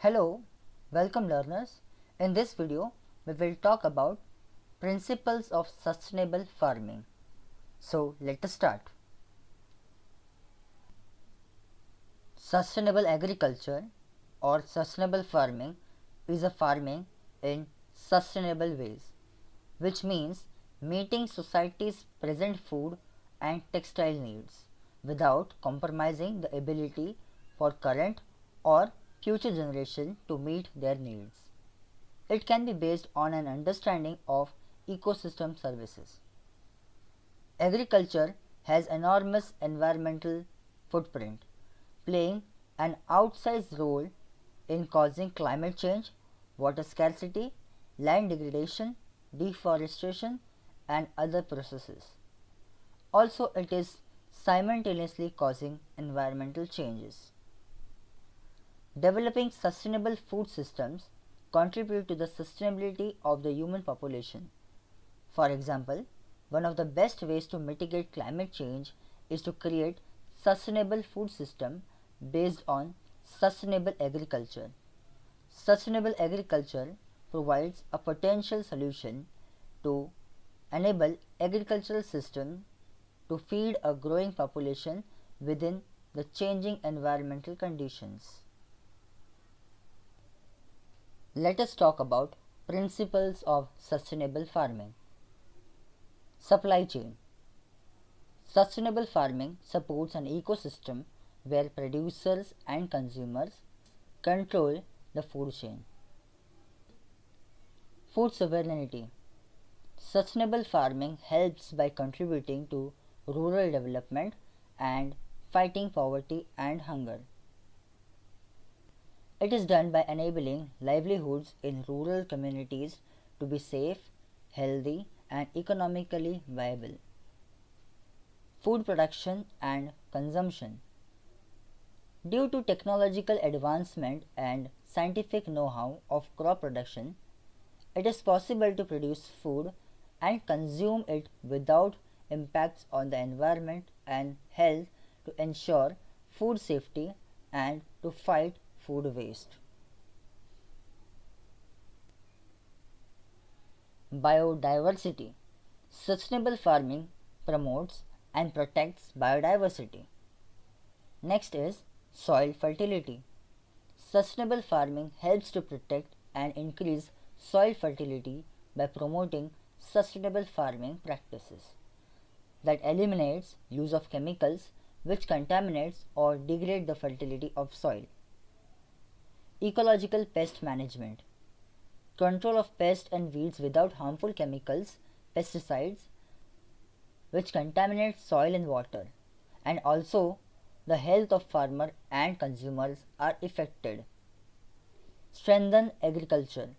Hello, welcome learners. In this video, we will talk about principles of sustainable farming. So let us start. Sustainable agriculture or sustainable farming is a farming in sustainable ways, which means meeting society's present food and textile needs without compromising the ability for current or future generation to meet their needs. It can be based on an understanding of ecosystem services. Agriculture has enormous environmental footprint, playing an outsized role in causing climate change, water scarcity, land degradation, deforestation, and other processes. Also, it is simultaneously causing environmental changes. Developing sustainable food systems contribute to the sustainability of the human population. For example, one of the best ways to mitigate climate change is to create sustainable food system based on sustainable agriculture. Sustainable agriculture provides a potential solution to enable agricultural system to feed a growing population within the changing environmental conditions. Let us talk about principles of sustainable farming. Supply chain. Sustainable farming supports an ecosystem where producers and consumers control the food chain. Food sovereignty. Sustainable farming helps by contributing to rural development and fighting poverty and hunger. It is done by enabling livelihoods in rural communities to be safe, healthy, and economically viable. Food production and consumption. Due to technological advancement and scientific know-how of crop production, it is possible to produce food and consume it without impacts on the environment and health to ensure food safety and to fight food waste. Biodiversity. Sustainable farming promotes and protects biodiversity. Next is soil fertility. Sustainable farming helps to protect and increase soil fertility by promoting sustainable farming practices that eliminates use of chemicals which contaminates or degrade the fertility of soil. Ecological pest management. Control of pests and weeds without harmful chemicals, pesticides, which contaminate soil and water, and also the health of farmer and consumers are affected. Strengthen agriculture.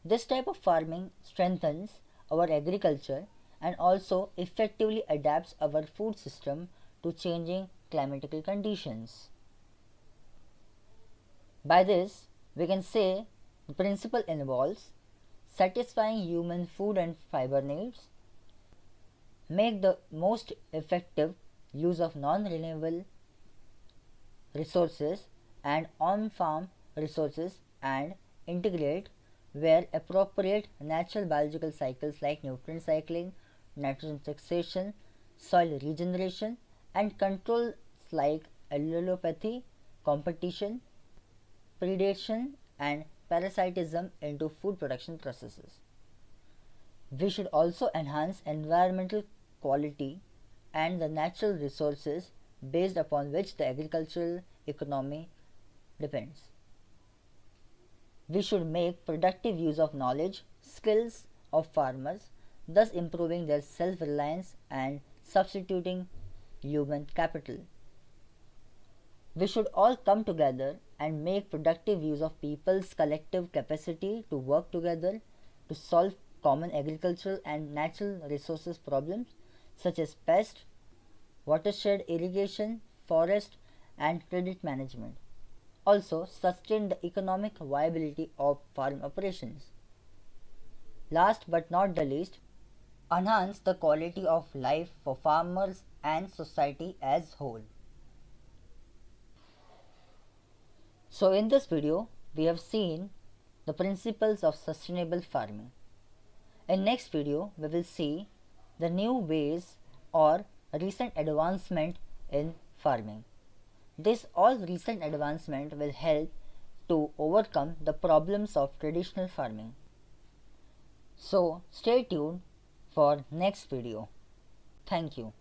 This type of farming strengthens our agriculture and also effectively adapts our food system to changing climatical conditions. By this, we can say the principle involves satisfying human food and fiber needs, make the most effective use of non-renewable resources and on-farm resources, and integrate where appropriate natural biological cycles like nutrient cycling, nitrogen fixation, soil regeneration, and controls like allelopathy, competition, predation, and parasitism into food production processes. We should also enhance environmental quality and the natural resources based upon which the agricultural economy depends. We should make productive use of knowledge, skills of farmers, thus improving their self-reliance and substituting human capital. We should all come together and make productive use of people's collective capacity to work together to solve common agricultural and natural resources problems such as pest, watershed irrigation, forest, and credit management. Also, sustain the economic viability of farm operations. Last but not the least, enhance the quality of life for farmers and society as whole. So in this video, we have seen the principles of sustainable farming. In next video, we will see the new ways or recent advancement in farming. This all recent advancement will help to overcome the problems of traditional farming. So stay tuned for next video. Thank you.